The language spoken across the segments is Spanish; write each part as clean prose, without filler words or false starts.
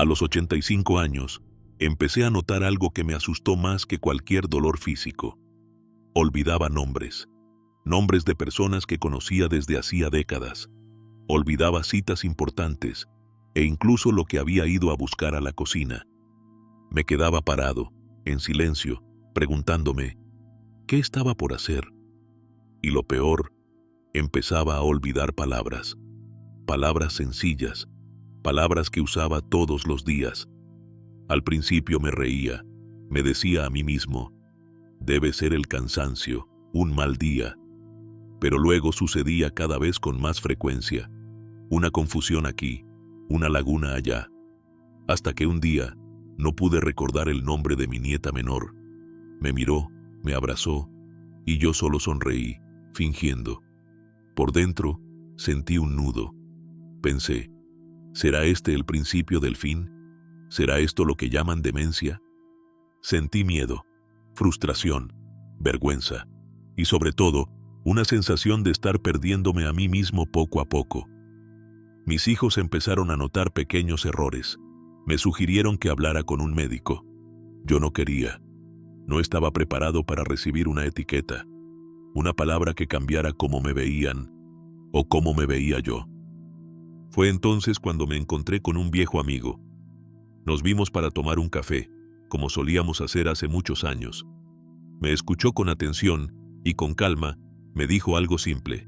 A los 85 años, empecé a notar algo que me asustó más que cualquier dolor físico. Olvidaba nombres. Nombres de personas que conocía desde hacía décadas. Olvidaba citas importantes e incluso lo que había ido a buscar a la cocina. Me quedaba parado, en silencio, preguntándome, ¿qué estaba por hacer? Y lo peor, empezaba a olvidar palabras. Palabras sencillas, palabras que usaba todos los días. Al principio me reía, me decía a mí mismo, debe ser el cansancio, un mal día. Pero luego sucedía cada vez con más frecuencia. Una confusión aquí, una laguna allá. Hasta que un día, no pude recordar el nombre de mi nieta menor. Me miró, me abrazó, y yo solo sonreí, fingiendo. Por dentro, sentí un nudo. Pensé, ¿será este el principio del fin? ¿Será esto lo que llaman demencia? Sentí miedo, frustración, vergüenza, y sobre todo, una sensación de estar perdiéndome a mí mismo poco a poco. Mis hijos empezaron a notar pequeños errores. Me sugirieron que hablara con un médico. Yo no quería. No estaba preparado para recibir una etiqueta, una palabra que cambiara cómo me veían o cómo me veía yo. Fue entonces cuando me encontré con un viejo amigo. Nos vimos para tomar un café, como solíamos hacer hace muchos años. Me escuchó con atención y con calma me dijo algo simple.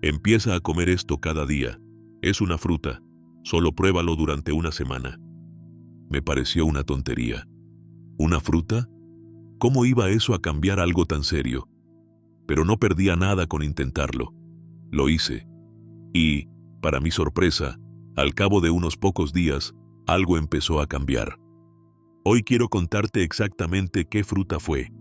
Empieza a comer esto cada día. Es una fruta. Solo pruébalo durante una semana. Me pareció una tontería. ¿Una fruta? ¿Cómo iba eso a cambiar algo tan serio? Pero no perdía nada con intentarlo. Lo hice. Y, para mi sorpresa, al cabo de unos pocos días, algo empezó a cambiar. Hoy quiero contarte exactamente qué fruta fue,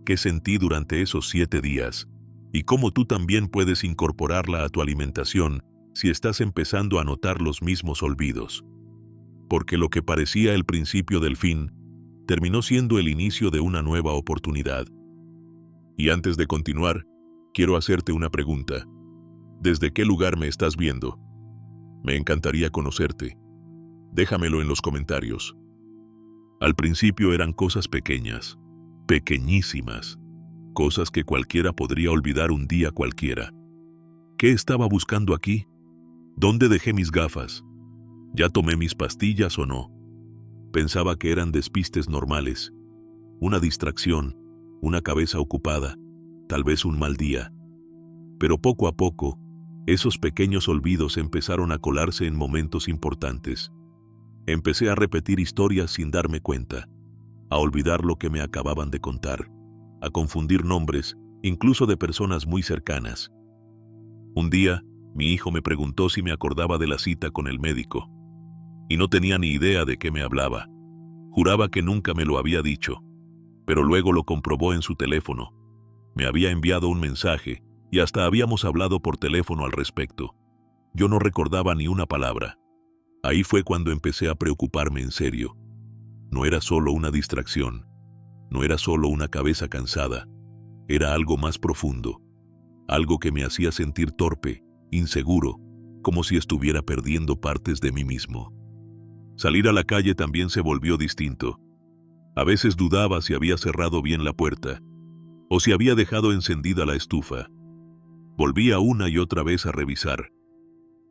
qué sentí durante esos 7 días, y cómo tú también puedes incorporarla a tu alimentación si estás empezando a notar los mismos olvidos. Porque lo que parecía el principio del fin, terminó siendo el inicio de una nueva oportunidad. Y antes de continuar, quiero hacerte una pregunta. ¿Desde qué lugar me estás viendo? Me encantaría conocerte. Déjamelo en los comentarios. Al principio eran cosas pequeñas, pequeñísimas, cosas que cualquiera podría olvidar un día cualquiera. ¿Qué estaba buscando aquí? ¿Dónde dejé mis gafas? ¿Ya tomé mis pastillas o no? Pensaba que eran despistes normales, una distracción, una cabeza ocupada, tal vez un mal día. Pero poco a poco, esos pequeños olvidos empezaron a colarse en momentos importantes. Empecé a repetir historias sin darme cuenta, a olvidar lo que me acababan de contar, a confundir nombres, incluso de personas muy cercanas. Un día, mi hijo me preguntó si me acordaba de la cita con el médico, y no tenía ni idea de qué me hablaba. Juraba que nunca me lo había dicho, pero luego lo comprobó en su teléfono. Me había enviado un mensaje y hasta habíamos hablado por teléfono al respecto. Yo no recordaba ni una palabra. Ahí fue cuando empecé a preocuparme en serio. No era solo una distracción, no era solo una cabeza cansada, era algo más profundo, algo que me hacía sentir torpe, inseguro, como si estuviera perdiendo partes de mí mismo. Salir a la calle también se volvió distinto. A veces dudaba si había cerrado bien la puerta, o si había dejado encendida la estufa. Volvía una y otra vez a revisar,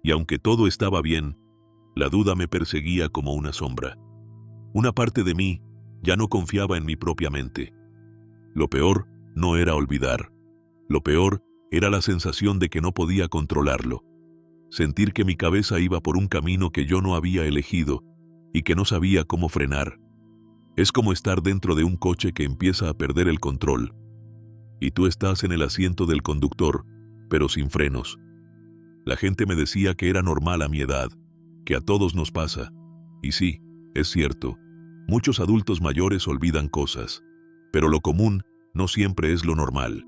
y aunque todo estaba bien, la duda me perseguía como una sombra. Una parte de mí ya no confiaba en mi propia mente. Lo peor no era olvidar. Lo peor era la sensación de que no podía controlarlo. Sentir que mi cabeza iba por un camino que yo no había elegido y que no sabía cómo frenar. Es como estar dentro de un coche que empieza a perder el control. Y tú estás en el asiento del conductor, pero sin frenos. La gente me decía que era normal a mi edad, que a todos nos pasa. Y sí, es cierto, muchos adultos mayores olvidan cosas, pero lo común no siempre es lo normal.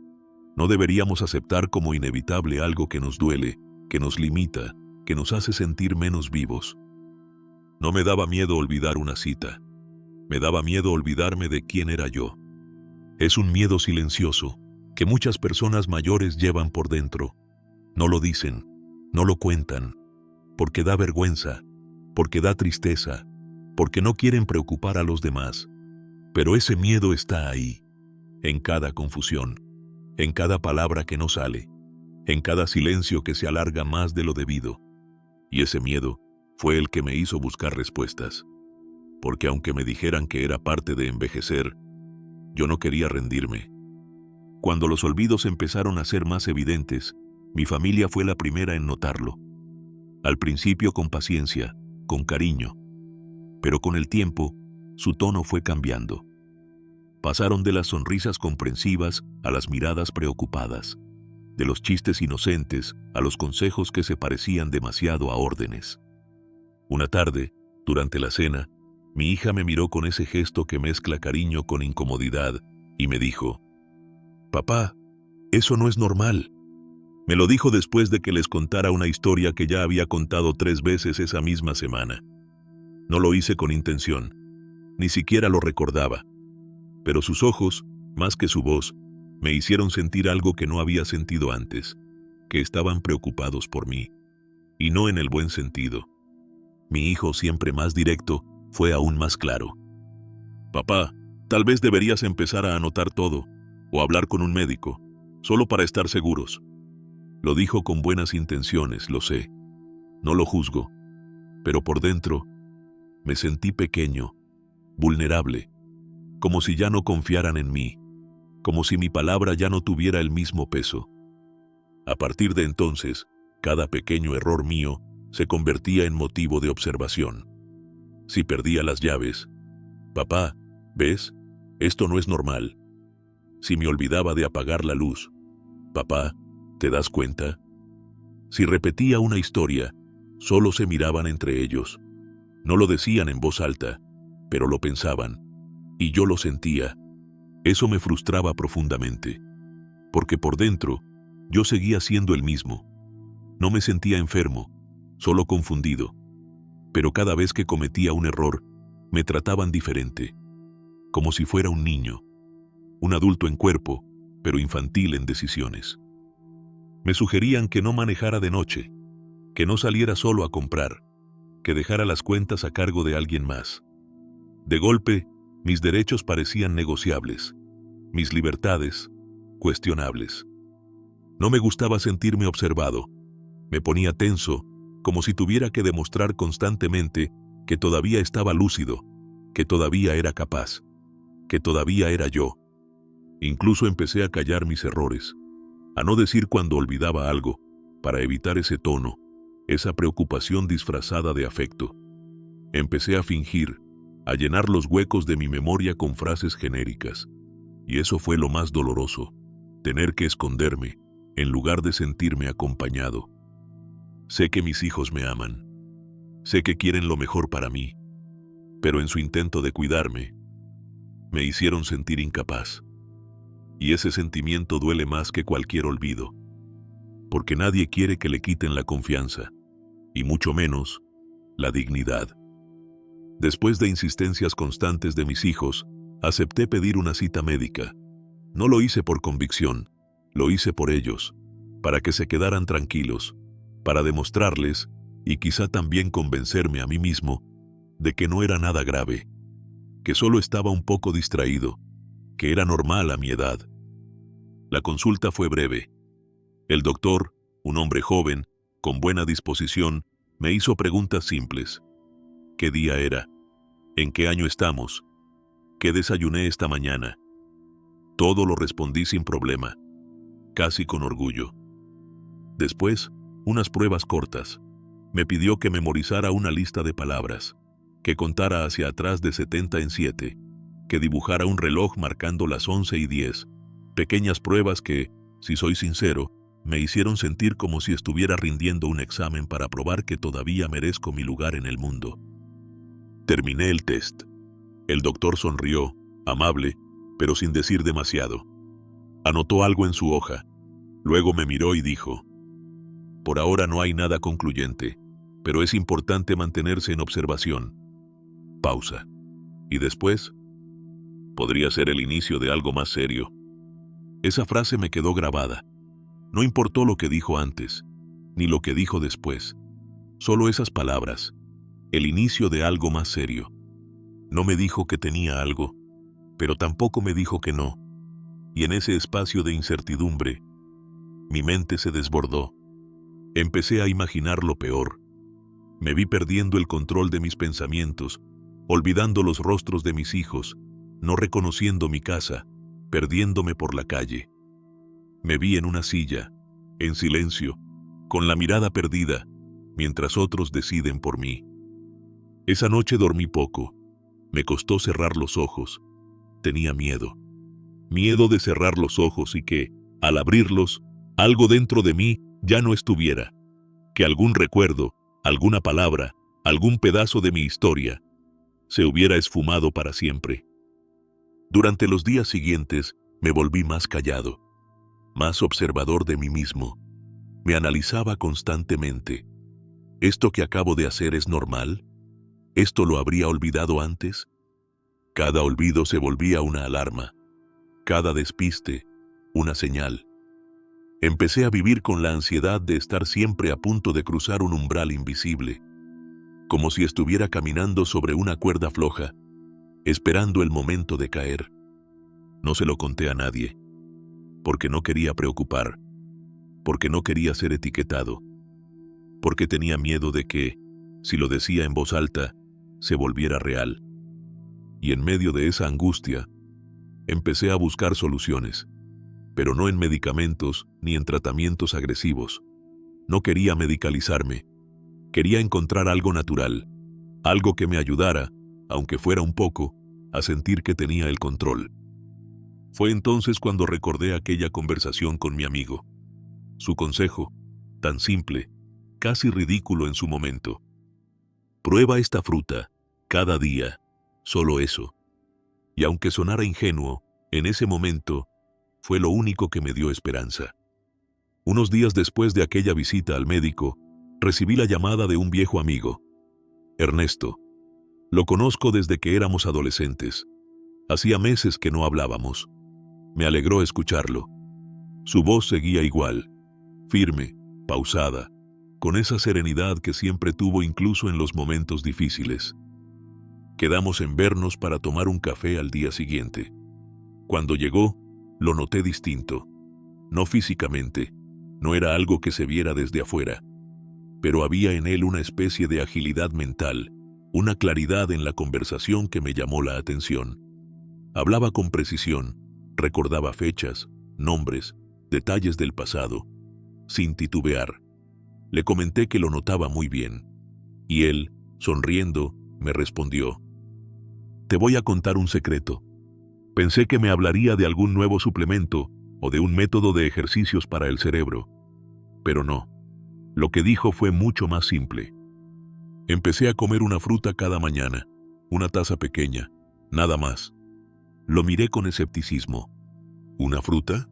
No deberíamos aceptar como inevitable algo que nos duele, que nos limita, que nos hace sentir menos vivos. No me daba miedo olvidar una cita. Me daba miedo olvidarme de quién era yo. Es un miedo silencioso que muchas personas mayores llevan por dentro. No lo dicen, no lo cuentan, porque da vergüenza, porque da tristeza, porque no quieren preocupar a los demás. Pero ese miedo está ahí, en cada confusión, en cada palabra que no sale, en cada silencio que se alarga más de lo debido. Y ese miedo fue el que me hizo buscar respuestas, porque aunque me dijeran que era parte de envejecer, yo no quería rendirme. Cuando los olvidos empezaron a ser más evidentes, mi familia fue la primera en notarlo. Al principio con paciencia, con cariño, pero con el tiempo, su tono fue cambiando. Pasaron de las sonrisas comprensivas a las miradas preocupadas, de los chistes inocentes a los consejos que se parecían demasiado a órdenes. Una tarde, durante la cena, mi hija me miró con ese gesto que mezcla cariño con incomodidad y me dijo: «Papá, eso no es normal». Me lo dijo después de que les contara una historia que ya había contado 3 veces esa misma semana. No lo hice con intención, ni siquiera lo recordaba, pero sus ojos, más que su voz, me hicieron sentir algo que no había sentido antes, que estaban preocupados por mí, y no en el buen sentido. Mi hijo, siempre más directo, fue aún más claro. «Papá, tal vez deberías empezar a anotar todo, o hablar con un médico, solo para estar seguros». Lo dijo con buenas intenciones, lo sé. No lo juzgo, pero por dentro me sentí pequeño, vulnerable, como si ya no confiaran en mí, como si mi palabra ya no tuviera el mismo peso. A partir de entonces, cada pequeño error mío se convertía en motivo de observación. Si perdía las llaves: «Papá, ¿ves? Esto no es normal». Si me olvidaba de apagar la luz: «Papá, ¿te das cuenta?». Si repetía una historia, solo se miraban entre ellos. No lo decían en voz alta, pero lo pensaban, y yo lo sentía. Eso me frustraba profundamente, porque por dentro yo seguía siendo el mismo. No me sentía enfermo, solo confundido. Pero cada vez que cometía un error, me trataban diferente, como si fuera un niño, un adulto en cuerpo, pero infantil en decisiones. Me sugerían que no manejara de noche, que no saliera solo a comprar, que dejara las cuentas a cargo de alguien más. De golpe, mis derechos parecían negociables, mis libertades cuestionables. No me gustaba sentirme observado. Me ponía tenso, como si tuviera que demostrar constantemente que todavía estaba lúcido, que todavía era capaz, que todavía era yo. Incluso empecé a callar mis errores, a no decir cuando olvidaba algo, para evitar ese tono, esa preocupación disfrazada de afecto. Empecé a fingir, a llenar los huecos de mi memoria con frases genéricas. Y eso fue lo más doloroso, tener que esconderme, en lugar de sentirme acompañado. Sé que mis hijos me aman. Sé que quieren lo mejor para mí. Pero en su intento de cuidarme, me hicieron sentir incapaz. Y ese sentimiento duele más que cualquier olvido, porque nadie quiere que le quiten la confianza, y mucho menos la dignidad. Después de insistencias constantes de mis hijos, acepté pedir una cita médica. No lo hice por convicción, lo hice por ellos, para que se quedaran tranquilos, para demostrarles, y quizá también convencerme a mí mismo, de que no era nada grave, que solo estaba un poco distraído, que era normal a mi edad. La consulta fue breve. El doctor, un hombre joven, con buena disposición, me hizo preguntas simples. ¿Qué día era? ¿En qué año estamos? ¿Qué desayuné esta mañana? Todo lo respondí sin problema, casi con orgullo. Después, unas pruebas cortas. Me pidió que memorizara una lista de palabras, que contara hacia atrás de 70 en 7, que dibujara un reloj marcando las 11:10, pequeñas pruebas que, si soy sincero, me hicieron sentir como si estuviera rindiendo un examen para probar que todavía merezco mi lugar en el mundo. Terminé el test. El doctor sonrió, amable, pero sin decir demasiado. Anotó algo en su hoja. Luego me miró y dijo: «Por ahora no hay nada concluyente, pero es importante mantenerse en observación». Pausa. ¿Y después? Podría ser el inicio de algo más serio. Esa frase me quedó grabada. No importó lo que dijo antes, ni lo que dijo después. Solo esas palabras. El inicio de algo más serio. No me dijo que tenía algo, pero tampoco me dijo que no. Y en ese espacio de incertidumbre, mi mente se desbordó. Empecé a imaginar lo peor. Me vi perdiendo el control de mis pensamientos, olvidando los rostros de mis hijos, no reconociendo mi casa, perdiéndome por la calle. Me vi en una silla, en silencio, con la mirada perdida, mientras otros deciden por mí. Esa noche dormí poco. Me costó cerrar los ojos. Tenía miedo. Miedo de cerrar los ojos y que, al abrirlos, algo dentro de mí ya no estuviera. Que algún recuerdo, alguna palabra, algún pedazo de mi historia, se hubiera esfumado para siempre. Durante los días siguientes, me volví más callado, más observador de mí mismo. Me analizaba constantemente. ¿Esto que acabo de hacer es normal? ¿Esto lo habría olvidado antes? Cada olvido se volvía una alarma. Cada despiste, una señal. Empecé a vivir con la ansiedad de estar siempre a punto de cruzar un umbral invisible, como si estuviera caminando sobre una cuerda floja, esperando el momento de caer. No se lo conté a nadie, porque no quería preocupar, porque no quería ser etiquetado, porque tenía miedo de que, si lo decía en voz alta, se volviera real. Y en medio de esa angustia, empecé a buscar soluciones, pero no en medicamentos ni en tratamientos agresivos. No quería medicalizarme. Quería encontrar algo natural, algo que me ayudara, aunque fuera un poco, a sentir que tenía el control. Fue entonces cuando recordé aquella conversación con mi amigo. Su consejo, tan simple, casi ridículo en su momento. Prueba esta fruta, cada día, solo eso. Y aunque sonara ingenuo, en ese momento, fue lo único que me dio esperanza. Unos días después de aquella visita al médico, recibí la llamada de un viejo amigo. Ernesto. Lo conozco desde que éramos adolescentes. Hacía meses que no hablábamos. Me alegró escucharlo. Su voz seguía igual, firme, pausada, con esa serenidad que siempre tuvo incluso en los momentos difíciles. Quedamos en vernos para tomar un café al día siguiente. Cuando llegó, lo noté distinto. No físicamente, no era algo que se viera desde afuera, pero había en él una especie de agilidad mental, una claridad en la conversación que me llamó la atención. Hablaba con precisión, recordaba fechas, nombres, detalles del pasado, sin titubear. Le comenté que lo notaba muy bien, y él, sonriendo, me respondió: «Te voy a contar un secreto. Pensé que me hablaría de algún nuevo suplemento o de un método de ejercicios para el cerebro, pero no. Lo que dijo fue mucho más simple. Empecé a comer una fruta cada mañana, una taza pequeña, nada más». Lo miré con escepticismo. «¿Una fruta?»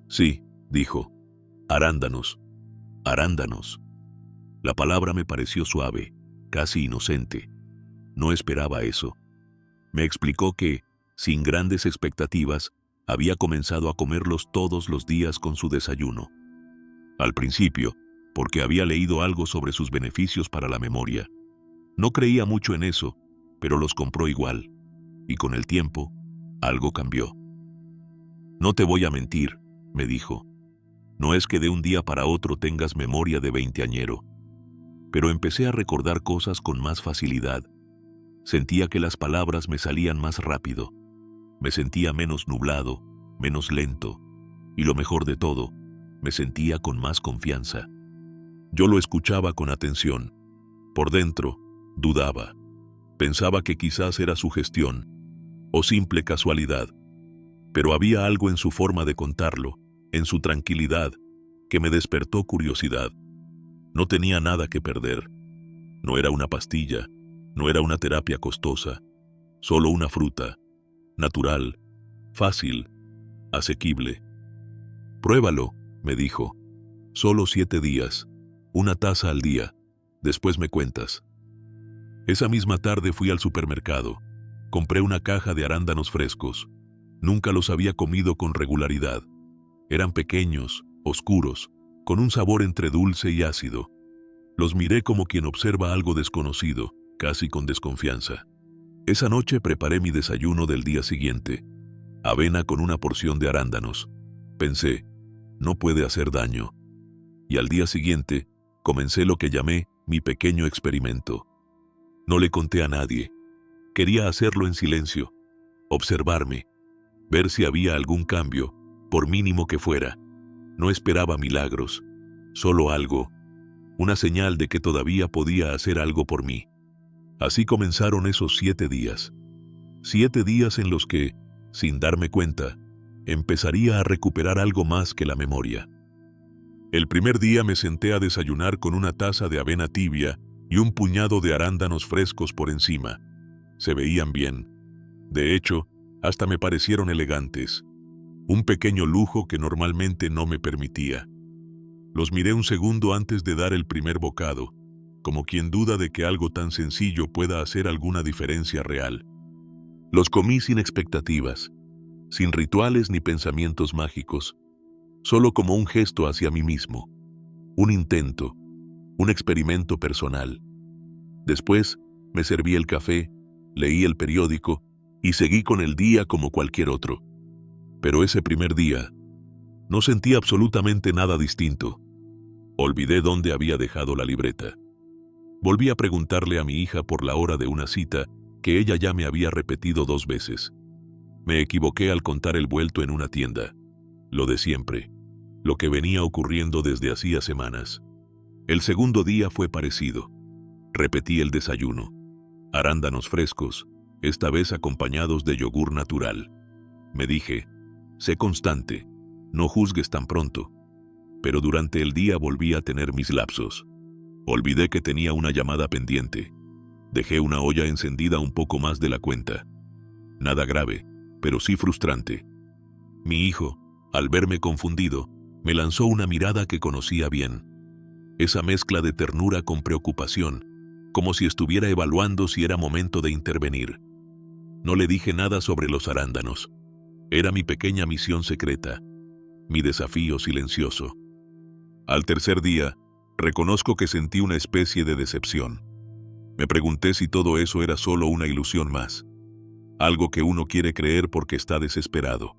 «Sí», dijo. «Arándanos. Arándanos». La palabra me pareció suave, casi inocente. No esperaba eso. Me explicó que, sin grandes expectativas, había comenzado a comerlos todos los días con su desayuno. Al principio, porque había leído algo sobre sus beneficios para la memoria. No creía mucho en eso, pero los compró igual. Y con el tiempo, algo cambió. «No te voy a mentir», me dijo. «No es que de un día para otro tengas memoria de veinteañero». Pero empecé a recordar cosas con más facilidad. Sentía que las palabras me salían más rápido. Me sentía menos nublado, menos lento. Y lo mejor de todo, me sentía con más confianza. Yo lo escuchaba con atención. Por dentro, dudaba. Pensaba que quizás era sugestión o simple casualidad. Pero había algo en su forma de contarlo, en su tranquilidad, que me despertó curiosidad. No tenía nada que perder. No era una pastilla, no era una terapia costosa, solo una fruta, natural, fácil, asequible. «Pruébalo», me dijo. «Solo 7 días, una taza al día, después me cuentas». Esa misma tarde fui al supermercado. Compré una caja de arándanos frescos. Nunca los había comido con regularidad. Eran pequeños, oscuros, con un sabor entre dulce y ácido. Los miré como quien observa algo desconocido, casi con desconfianza. Esa noche preparé mi desayuno del día siguiente. Avena con una porción de arándanos. Pensé, no puede hacer daño. Y al día siguiente, comencé lo que llamé mi pequeño experimento. No le conté a nadie. Quería hacerlo en silencio, observarme, ver si había algún cambio, por mínimo que fuera. No esperaba milagros, solo algo, una señal de que todavía podía hacer algo por mí. Así comenzaron esos 7 días. 7 días en los que, sin darme cuenta, empezaría a recuperar algo más que la memoria. El primer día me senté a desayunar con una taza de avena tibia y un puñado de arándanos frescos por encima. Se veían bien. De hecho, hasta me parecieron elegantes. Un pequeño lujo que normalmente no me permitía. Los miré un segundo antes de dar el primer bocado, como quien duda de que algo tan sencillo pueda hacer alguna diferencia real. Los comí sin expectativas, sin rituales ni pensamientos mágicos, solo como un gesto hacia mí mismo, un intento, un experimento personal. Después, me serví el café, leí el periódico y seguí con el día como cualquier otro. Pero ese primer día, no sentí absolutamente nada distinto. Olvidé dónde había dejado la libreta. Volví a preguntarle a mi hija por la hora de una cita que ella ya me había repetido 2 veces. Me equivoqué al contar el vuelto en una tienda. Lo de siempre, lo que venía ocurriendo desde hacía semanas. El segundo día fue parecido. Repetí el desayuno. Arándanos frescos, esta vez acompañados de yogur natural. Me dije, sé constante, no juzgues tan pronto. Pero durante el día volví a tener mis lapsos. Olvidé que tenía una llamada pendiente. Dejé una olla encendida un poco más de la cuenta. Nada grave, pero sí frustrante. Mi hijo, al verme confundido, me lanzó una mirada que conocía bien. Esa mezcla de ternura con preocupación, como si estuviera evaluando si era momento de intervenir. No le dije nada sobre los arándanos. Era mi pequeña misión secreta, mi desafío silencioso. Al tercer día, reconozco que sentí una especie de decepción. Me pregunté si todo eso era solo una ilusión más, algo que uno quiere creer porque está desesperado.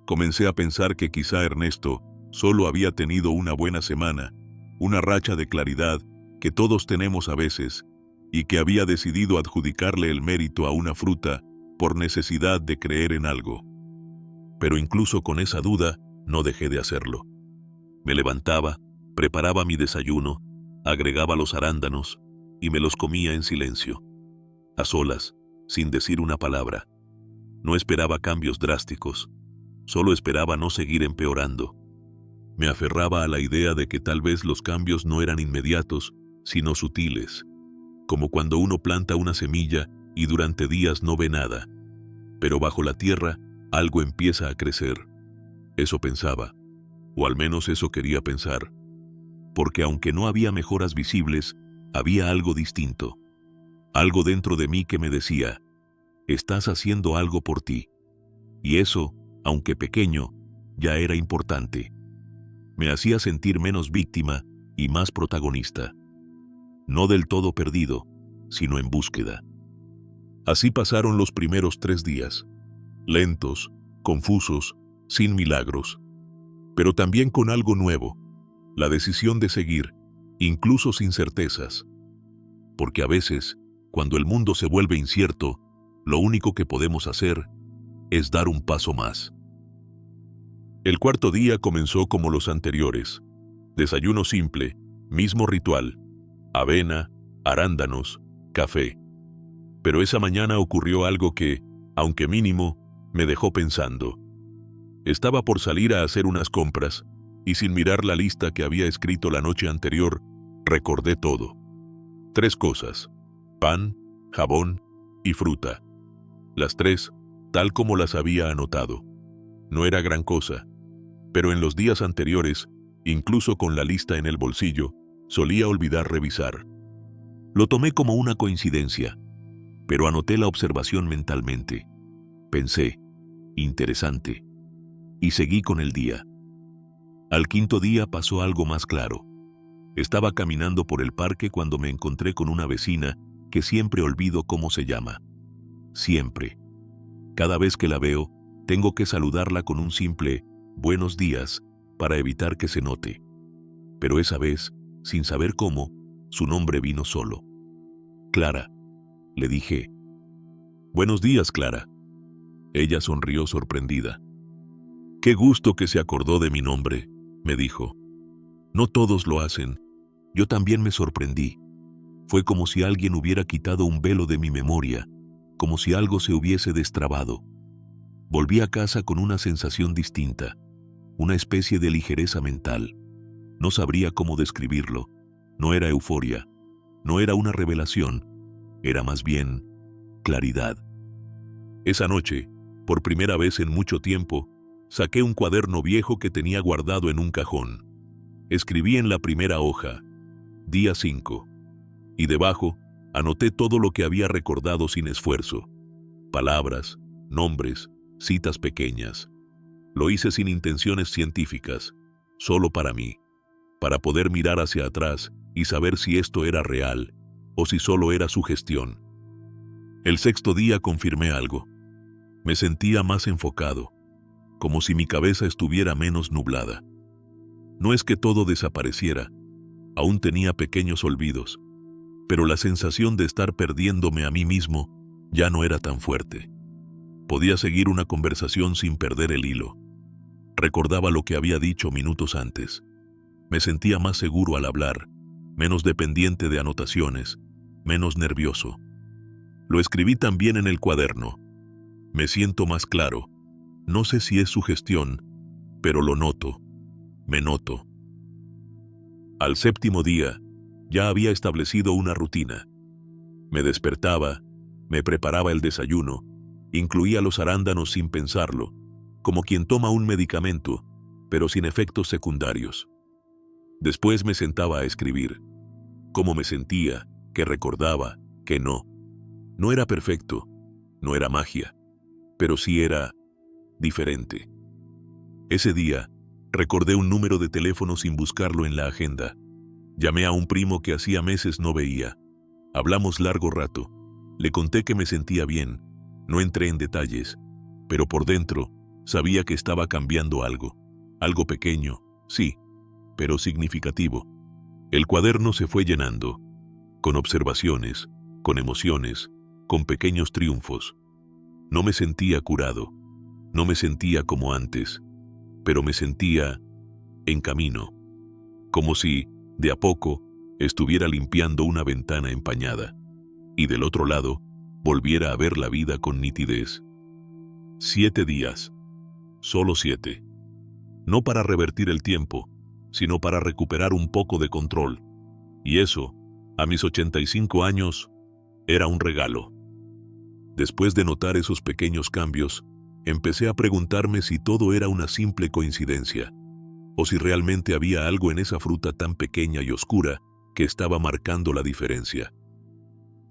Comencé a pensar que quizá Ernesto solo había tenido una buena semana, una racha de claridad que todos tenemos a veces, y que había decidido adjudicarle el mérito a una fruta por necesidad de creer en algo. Pero incluso con esa duda, no dejé de hacerlo. Me levantaba, preparaba mi desayuno, agregaba los arándanos y me los comía en silencio, a solas, sin decir una palabra. No esperaba cambios drásticos, solo esperaba no seguir empeorando. Me aferraba a la idea de que tal vez los cambios no eran inmediatos, sino sutiles, como cuando uno planta una semilla y durante días no ve nada, pero bajo la tierra algo empieza a crecer. Eso pensaba, o al menos eso quería pensar, porque aunque no había mejoras visibles, había algo distinto, algo dentro de mí que me decía, estás haciendo algo por ti, y eso, aunque pequeño, ya era importante. Me hacía sentir menos víctima y más protagonista. No del todo perdido, sino en búsqueda. Así pasaron los primeros 3 días, lentos, confusos, sin milagros, pero también con algo nuevo, la decisión de seguir, incluso sin certezas. Porque a veces, cuando el mundo se vuelve incierto, lo único que podemos hacer es dar un paso más. El cuarto día comenzó como los anteriores. Desayuno simple, mismo ritual, avena, arándanos, café. Pero esa mañana ocurrió algo que, aunque mínimo, me dejó pensando. Estaba por salir a hacer unas compras, y sin mirar la lista que había escrito la noche anterior, recordé todo. 3 cosas: pan, jabón y fruta. Las 3, tal como las había anotado. No era gran cosa, pero en los días anteriores, incluso con la lista en el bolsillo, solía olvidar revisar. Lo tomé como una coincidencia, pero anoté la observación mentalmente. Pensé, interesante, y seguí con el día. Al quinto día pasó algo más claro. Estaba caminando por el parque cuando me encontré con una vecina que siempre olvido cómo se llama. siempre. Cada vez que la veo, tengo que saludarla con un simple «buenos días» para evitar que se note. Pero esa vez, sin saber cómo, su nombre vino solo. «Clara», le dije. «Buenos días, Clara». Ella sonrió sorprendida. «Qué gusto que se acordó de mi nombre», me dijo. «No todos lo hacen. Yo también me sorprendí. Fue como si alguien hubiera quitado un velo de mi memoria, como si algo se hubiese destrabado. Volví a casa con una sensación distinta, una especie de ligereza mental. No sabría cómo describirlo. No era euforia, no era una revelación, era más bien claridad. Esa noche, por primera vez en mucho tiempo, saqué un cuaderno viejo que tenía guardado en un cajón. Escribí en la primera hoja, día 5, y debajo anoté todo lo que había recordado sin esfuerzo. Palabras, nombres, citas pequeñas. Lo hice sin intenciones científicas, solo para mí, para poder mirar hacia atrás y saber si esto era real o si solo era sugestión. El sexto día confirmé algo. Me sentía más enfocado, como si mi cabeza estuviera menos nublada. No es que todo desapareciera, aún tenía pequeños olvidos, pero la sensación de estar perdiéndome a mí mismo ya no era tan fuerte. Podía seguir una conversación sin perder el hilo. Recordaba lo que había dicho minutos antes. Me sentía más seguro al hablar, menos dependiente de anotaciones, menos nervioso. Lo escribí también en el cuaderno. Me siento más claro. No sé si es sugestión, pero lo noto. Me noto. Al séptimo día, ya había establecido una rutina. Me despertaba, me preparaba el desayuno, incluía los arándanos sin pensarlo, como quien toma un medicamento, pero sin efectos secundarios. Después me sentaba a escribir. Cómo me sentía, qué recordaba, qué no. No era perfecto, no era magia, pero sí era diferente. Ese día, recordé un número de teléfono sin buscarlo en la agenda. Llamé a un primo que hacía meses no veía. Hablamos largo rato. Le conté que me sentía bien. No entré en detalles, pero por dentro sabía que estaba cambiando algo. Algo pequeño, sí, pero significativo. El cuaderno se fue llenando, con observaciones, con emociones, con pequeños triunfos. No me sentía curado, no me sentía como antes, pero me sentía en camino, como si, de a poco, estuviera limpiando una ventana empañada, y del otro lado, volviera a ver la vida con nitidez. 7 días, solo 7. No para revertir el tiempo, sino para recuperar un poco de control. Y eso, a mis 85 años, era un regalo. Después de notar esos pequeños cambios, empecé a preguntarme si todo era una simple coincidencia, o si realmente había algo en esa fruta tan pequeña y oscura que estaba marcando la diferencia.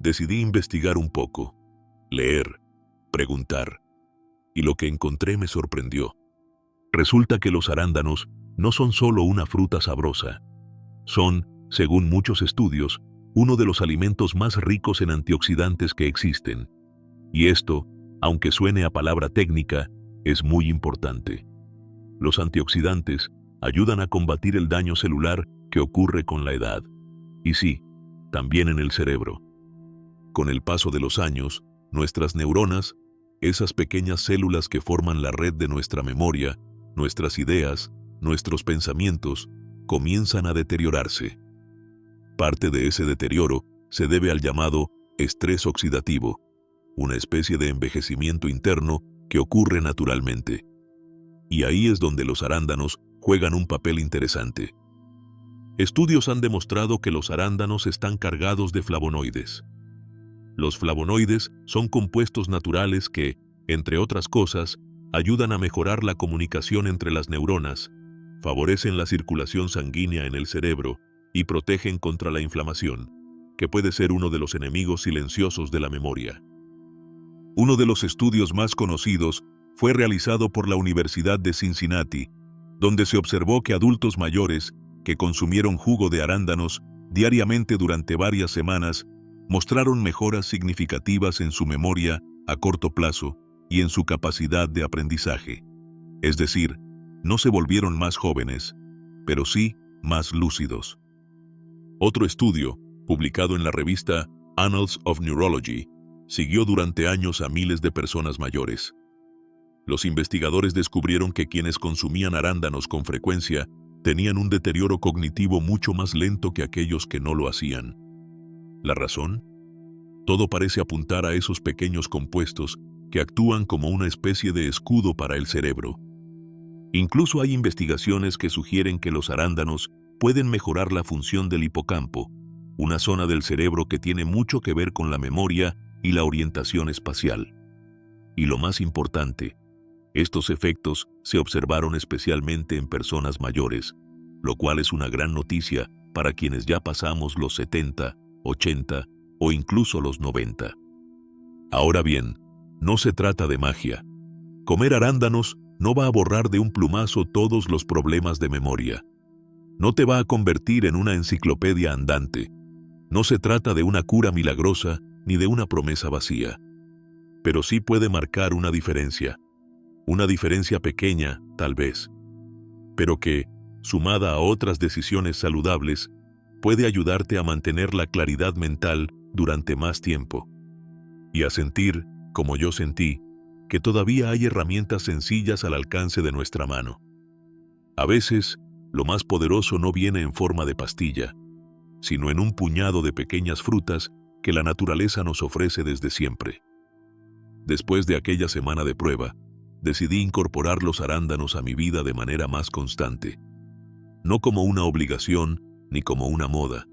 Decidí investigar un poco, leer, preguntar, y lo que encontré me sorprendió. Resulta que los arándanos no son solo una fruta sabrosa. Son, según muchos estudios, uno de los alimentos más ricos en antioxidantes que existen. Y esto, aunque suene a palabra técnica, es muy importante. Los antioxidantes ayudan a combatir el daño celular que ocurre con la edad. Y sí, también en el cerebro. Con el paso de los años, nuestras neuronas, esas pequeñas células que forman la red de nuestra memoria, nuestras ideas, nuestros pensamientos, comienzan a deteriorarse. Parte de ese deterioro se debe al llamado estrés oxidativo, una especie de envejecimiento interno que ocurre naturalmente. Y ahí es donde los arándanos juegan un papel interesante. Estudios han demostrado que los arándanos están cargados de flavonoides. Los flavonoides son compuestos naturales que, entre otras cosas, ayudan a mejorar la comunicación entre las neuronas, favorecen la circulación sanguínea en el cerebro y protegen contra la inflamación, que puede ser uno de los enemigos silenciosos de la memoria. Uno de los estudios más conocidos fue realizado por la Universidad de Cincinnati, donde se observó que adultos mayores que consumieron jugo de arándanos diariamente durante varias semanas mostraron mejoras significativas en su memoria a corto plazo y en su capacidad de aprendizaje. Es decir, no se volvieron más jóvenes, pero sí más lúcidos. Otro estudio, publicado en la revista Annals of Neurology, siguió durante años a miles de personas mayores. Los investigadores descubrieron que quienes consumían arándanos con frecuencia tenían un deterioro cognitivo mucho más lento que aquellos que no lo hacían. ¿La razón? Todo parece apuntar a esos pequeños compuestos que actúan como una especie de escudo para el cerebro. Incluso hay investigaciones que sugieren que los arándanos pueden mejorar la función del hipocampo, una zona del cerebro que tiene mucho que ver con la memoria y la orientación espacial. Y lo más importante, estos efectos se observaron especialmente en personas mayores, lo cual es una gran noticia para quienes ya pasamos los 70, 80 o incluso los 90. Ahora bien, no se trata de magia. Comer arándanos no va a borrar de un plumazo todos los problemas de memoria. No te va a convertir en una enciclopedia andante. No se trata de una cura milagrosa ni de una promesa vacía. Pero sí puede marcar una diferencia. Una diferencia pequeña, tal vez, pero que, sumada a otras decisiones saludables, puede ayudarte a mantener la claridad mental durante más tiempo. Y a sentir, como yo sentí, que todavía hay herramientas sencillas al alcance de nuestra mano. A veces, lo más poderoso no viene en forma de pastilla, sino en un puñado de pequeñas frutas que la naturaleza nos ofrece desde siempre. Después de aquella semana de prueba, decidí incorporar los arándanos a mi vida de manera más constante. No como una obligación ni como una moda,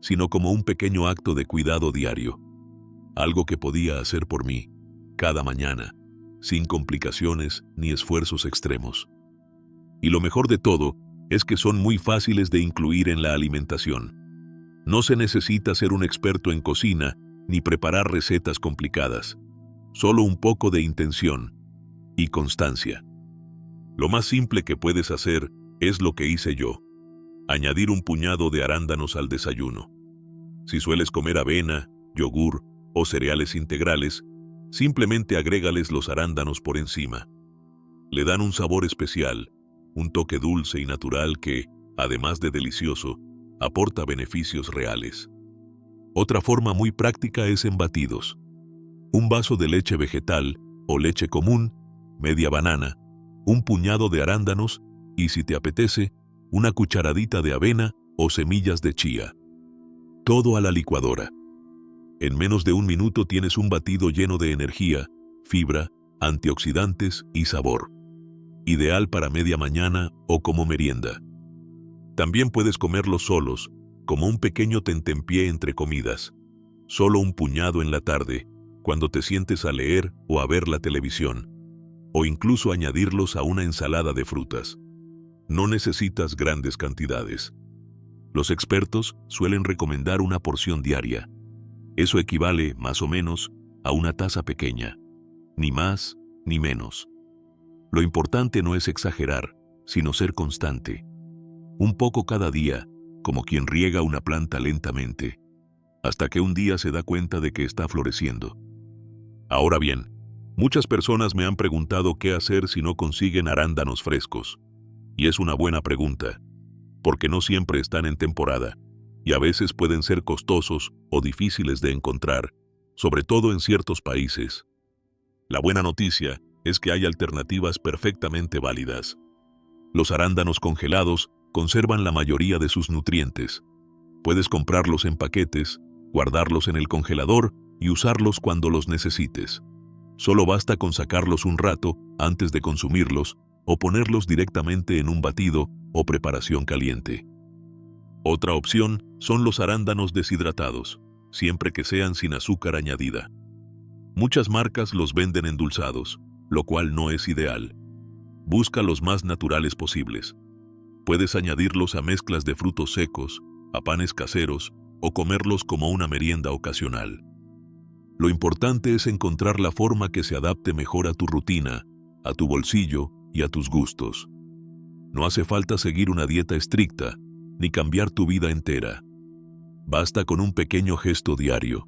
sino como un pequeño acto de cuidado diario. Algo que podía hacer por mí, cada mañana, sin complicaciones ni esfuerzos extremos. Y lo mejor de todo es que son muy fáciles de incluir en la alimentación. No se necesita ser un experto en cocina ni preparar recetas complicadas. Solo un poco de intención y constancia. Lo más simple que puedes hacer es lo que hice yo: añadir un puñado de arándanos al desayuno. Si sueles comer avena, yogur o cereales integrales, simplemente agrégales los arándanos por encima. Le dan un sabor especial, un toque dulce y natural que, además de delicioso, aporta beneficios reales. Otra forma muy práctica es en batidos. Un vaso de leche vegetal o leche común, media banana, un puñado de arándanos y, si te apetece, una cucharadita de avena o semillas de chía. Todo a la licuadora. En menos de un minuto tienes un batido lleno de energía, fibra, antioxidantes y sabor. Ideal para media mañana o como merienda. También puedes comerlos solos, como un pequeño tentempié entre comidas. Solo un puñado en la tarde, cuando te sientes a leer o a ver la televisión. O incluso añadirlos a una ensalada de frutas. No necesitas grandes cantidades. Los expertos suelen recomendar una porción diaria. Eso equivale, más o menos, a una taza pequeña. Ni más, ni menos. Lo importante no es exagerar, sino ser constante. Un poco cada día, como quien riega una planta lentamente, hasta que un día se da cuenta de que está floreciendo. Ahora bien, muchas personas me han preguntado qué hacer si no consiguen arándanos frescos. Y es una buena pregunta, porque no siempre están en temporada, y a veces pueden ser costosos o difíciles de encontrar, sobre todo en ciertos países. La buena noticia es que hay alternativas perfectamente válidas. Los arándanos congelados conservan la mayoría de sus nutrientes. Puedes comprarlos en paquetes, guardarlos en el congelador y usarlos cuando los necesites. Solo basta con sacarlos un rato antes de consumirlos o ponerlos directamente en un batido o preparación caliente. Otra opción son los arándanos deshidratados, siempre que sean sin azúcar añadida. Muchas marcas los venden endulzados, lo cual no es ideal. Busca los más naturales posibles. Puedes añadirlos a mezclas de frutos secos, a panes caseros o comerlos como una merienda ocasional. Lo importante es encontrar la forma que se adapte mejor a tu rutina, a tu bolsillo y a tus gustos. No hace falta seguir una dieta estricta, ni cambiar tu vida entera. Basta con un pequeño gesto diario.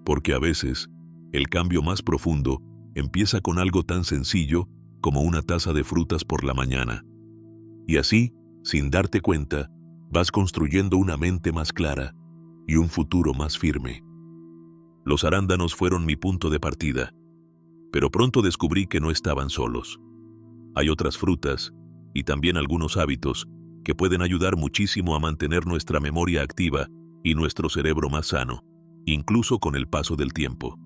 Porque a veces, El cambio más profundo empieza con algo tan sencillo como una taza de frutas por la mañana. Y así, sin darte cuenta, vas construyendo una mente más clara y un futuro más firme. Los arándanos fueron mi punto de partida, pero pronto descubrí que no estaban solos. Hay otras frutas y también algunos hábitos que pueden ayudar muchísimo a mantener nuestra memoria activa y nuestro cerebro más sano, incluso con el paso del tiempo.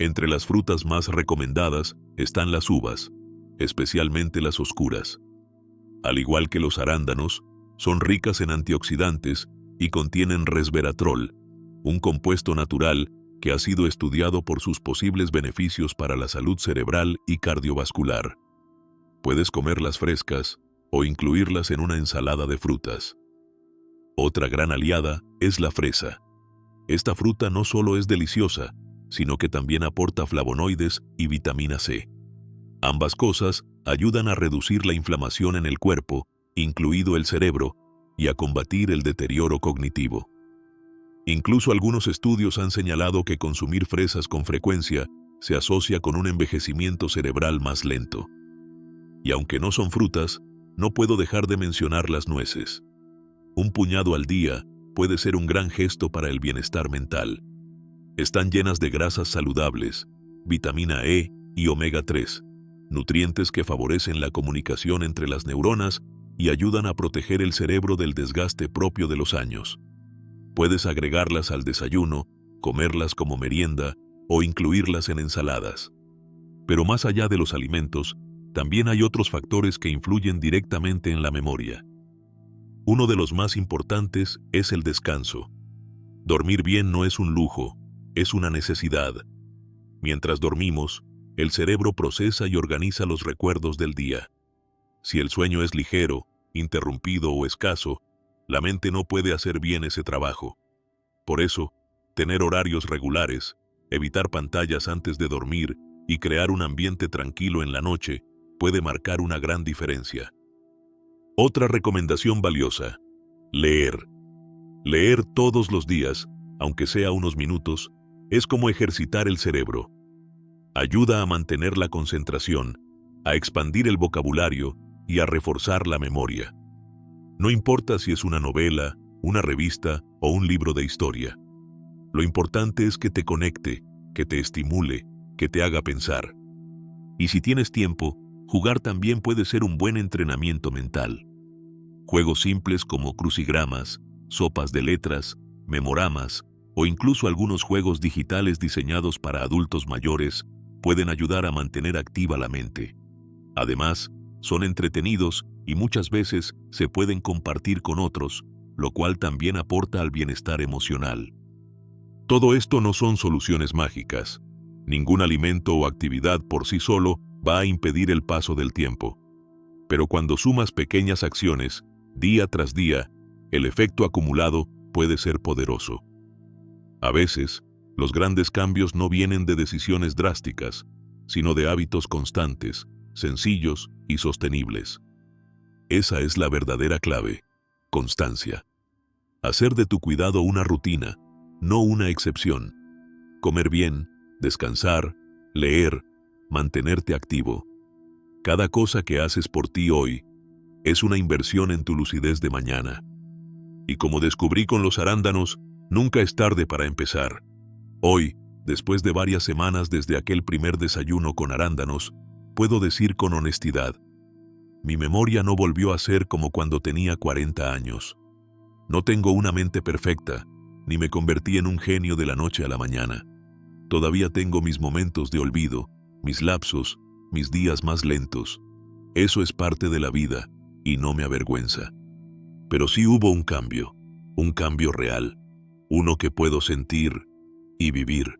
Entre las frutas más recomendadas están las uvas, especialmente las oscuras. Al igual que los arándanos, son ricas en antioxidantes y contienen resveratrol, un compuesto natural que ha sido estudiado por sus posibles beneficios para la salud cerebral y cardiovascular. Puedes comerlas frescas o incluirlas en una ensalada de frutas. Otra gran aliada es la fresa. Esta fruta no solo es deliciosa, sino que también aporta flavonoides y vitamina C. Ambas cosas ayudan a reducir la inflamación en el cuerpo, incluido el cerebro, y a combatir el deterioro cognitivo. Incluso algunos estudios han señalado que consumir fresas con frecuencia se asocia con un envejecimiento cerebral más lento. Y aunque no son frutas, no puedo dejar de mencionar las nueces. Un puñado al día puede ser un gran gesto para el bienestar mental. Están llenas de grasas saludables, vitamina E y omega 3, nutrientes que favorecen la comunicación entre las neuronas y ayudan a proteger el cerebro del desgaste propio de los años. Puedes agregarlas al desayuno, comerlas como merienda o incluirlas en ensaladas. Pero más allá de los alimentos, también hay otros factores que influyen directamente en la memoria. Uno de los más importantes es el descanso. Dormir bien no es un lujo, es una necesidad. Mientras dormimos, el cerebro procesa y organiza los recuerdos del día. Si el sueño es ligero, interrumpido o escaso, la mente no puede hacer bien ese trabajo. Por eso, tener horarios regulares, evitar pantallas antes de dormir y crear un ambiente tranquilo en la noche puede marcar una gran diferencia. Otra recomendación valiosa: leer. Leer todos los días, aunque sea unos minutos, es como ejercitar el cerebro. Ayuda a mantener la concentración, a expandir el vocabulario y a reforzar la memoria. No importa si es una novela, una revista o un libro de historia. Lo importante es que te conecte, que te estimule, que te haga pensar. Y si tienes tiempo, jugar también puede ser un buen entrenamiento mental. Juegos simples como crucigramas, sopas de letras, memoramas o incluso algunos juegos digitales diseñados para adultos mayores pueden ayudar a mantener activa la mente. Además, son entretenidos y muchas veces se pueden compartir con otros, lo cual también aporta al bienestar emocional. Todo esto no son soluciones mágicas. Ningún alimento o actividad por sí solo va a impedir el paso del tiempo. Pero cuando sumas pequeñas acciones, día tras día, el efecto acumulado puede ser poderoso. A veces, los grandes cambios no vienen de decisiones drásticas, sino de hábitos constantes, sencillos y sostenibles. Esa es la verdadera clave: constancia. Hacer de tu cuidado una rutina, no una excepción. Comer bien, descansar, leer, mantenerte activo. Cada cosa que haces por ti hoy es una inversión en tu lucidez de mañana. Y como descubrí con los arándanos, nunca es tarde para empezar. Hoy, después de varias semanas desde aquel primer desayuno con arándanos, puedo decir con honestidad: mi memoria no volvió a ser como cuando tenía 40 años. No tengo una mente perfecta, ni me convertí en un genio de la noche a la mañana. Todavía tengo mis momentos de olvido, mis lapsos, mis días más lentos. Eso es parte de la vida, y no me avergüenza. Pero sí hubo un cambio real, uno que puedo sentir y vivir.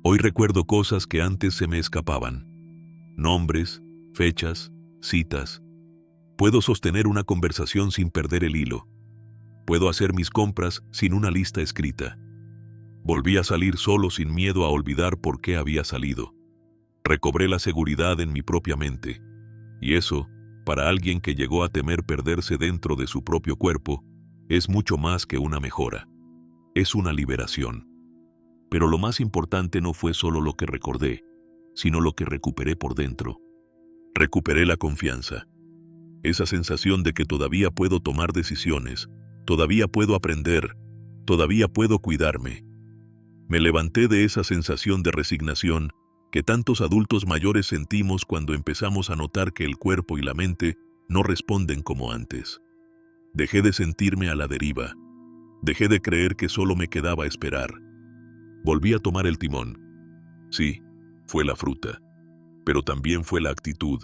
Hoy recuerdo cosas que antes se me escapaban. Nombres, fechas, citas. Puedo sostener una conversación sin perder el hilo. Puedo hacer mis compras sin una lista escrita. Volví a salir solo sin miedo a olvidar por qué había salido. Recobré la seguridad en mi propia mente. Y eso, para alguien que llegó a temer perderse dentro de su propio cuerpo, es mucho más que una mejora. Es una liberación. Pero lo más importante no fue solo lo que recordé, sino lo que recuperé por dentro. Recuperé la confianza. Esa sensación de que todavía puedo tomar decisiones, todavía puedo aprender, todavía puedo cuidarme. Me levanté de esa sensación de resignación que tantos adultos mayores sentimos cuando empezamos a notar que el cuerpo y la mente no responden como antes. Dejé de sentirme a la deriva. Dejé de creer que solo me quedaba esperar. Volví a tomar el timón. Sí, fue la fruta, pero también fue la actitud.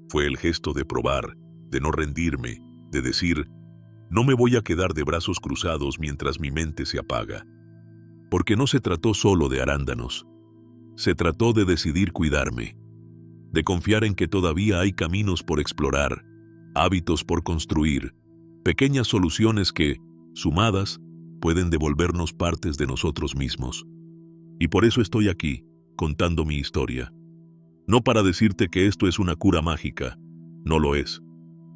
Fue el gesto de probar, de no rendirme, de decir, no me voy a quedar de brazos cruzados mientras mi mente se apaga. Porque no se trató solo de arándanos. Se trató de decidir cuidarme, de confiar en que todavía hay caminos por explorar, hábitos por construir, pequeñas soluciones que, sumadas, pueden devolvernos partes de nosotros mismos. Y por eso estoy aquí, contando mi historia. No para decirte que esto es una cura mágica, no lo es,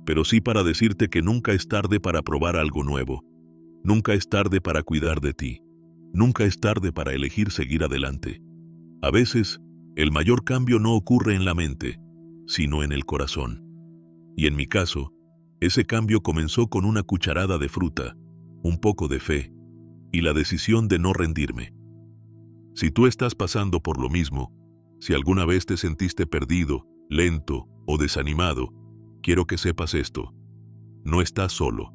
pero sí para decirte que nunca es tarde para probar algo nuevo. Nunca es tarde para cuidar de ti. Nunca es tarde para elegir seguir adelante. A veces, el mayor cambio no ocurre en la mente, sino en el corazón. Y en mi caso, ese cambio comenzó con una cucharada de fruta, un poco de fe, y la decisión de no rendirme. Si tú estás pasando por lo mismo, si alguna vez te sentiste perdido, lento o desanimado, quiero que sepas esto. No estás solo.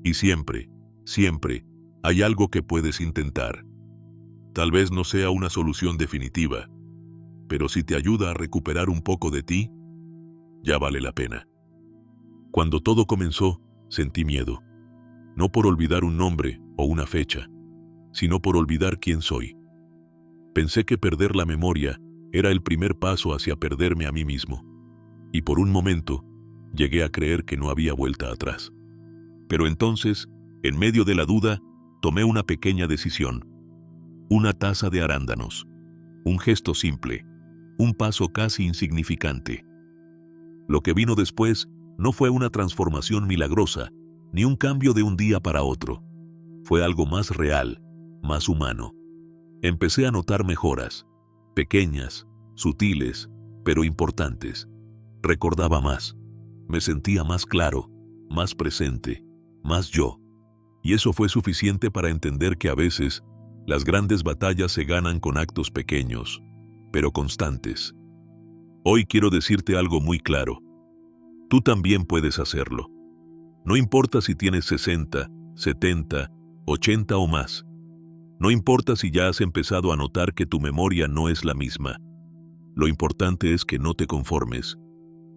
Y siempre, siempre, hay algo que puedes intentar. Tal vez no sea una solución definitiva, pero si te ayuda a recuperar un poco de ti, ya vale la pena. Cuando todo comenzó, sentí miedo. No por olvidar un nombre o una fecha, sino por olvidar quién soy. Pensé que perder la memoria era el primer paso hacia perderme a mí mismo. Y por un momento, llegué a creer que no había vuelta atrás. Pero entonces, en medio de la duda, tomé una pequeña decisión. Una taza de arándanos. Un gesto simple. Un paso casi insignificante. Lo que vino después no fue una transformación milagrosa, ni un cambio de un día para otro. Fue algo más real, más humano. Empecé a notar mejoras, pequeñas, sutiles, pero importantes. Recordaba más. Me sentía más claro, más presente, más yo. Y eso fue suficiente para entender que a veces las grandes batallas se ganan con actos pequeños, pero constantes. Hoy quiero decirte algo muy claro. Tú también puedes hacerlo. No importa si tienes 60, 70, 80 o más. No importa si ya has empezado a notar que tu memoria no es la misma. Lo importante es que no te conformes.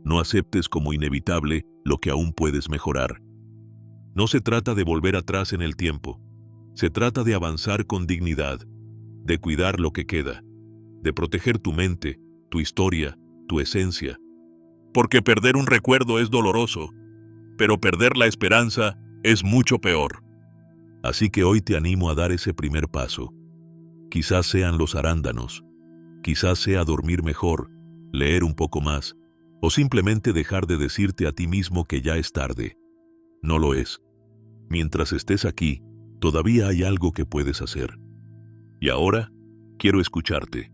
No aceptes como inevitable lo que aún puedes mejorar. No se trata de volver atrás en el tiempo. Se trata de avanzar con dignidad, de cuidar lo que queda, de proteger tu mente, tu historia, tu esencia. Porque perder un recuerdo es doloroso, pero perder la esperanza es mucho peor. Así que hoy te animo a dar ese primer paso. Quizás sean los arándanos, quizás sea dormir mejor, leer un poco más, o simplemente dejar de decirte a ti mismo que ya es tarde. No lo es. Mientras estés aquí, todavía hay algo que puedes hacer. Y ahora, quiero escucharte.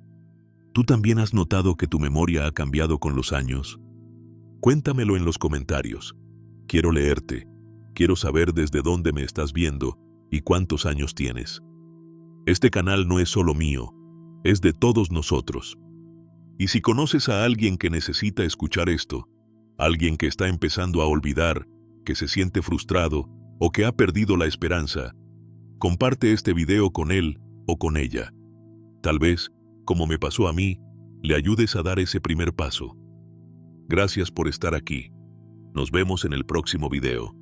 ¿Tú también has notado que tu memoria ha cambiado con los años? Cuéntamelo en los comentarios. Quiero leerte. Quiero saber desde dónde me estás viendo y cuántos años tienes. Este canal no es solo mío, es de todos nosotros. Y si conoces a alguien que necesita escuchar esto, alguien que está empezando a olvidar, que se siente frustrado o que ha perdido la esperanza, comparte este video con él o con ella. Tal vez, como me pasó a mí, le ayudes a dar ese primer paso. Gracias por estar aquí. Nos vemos en el próximo video.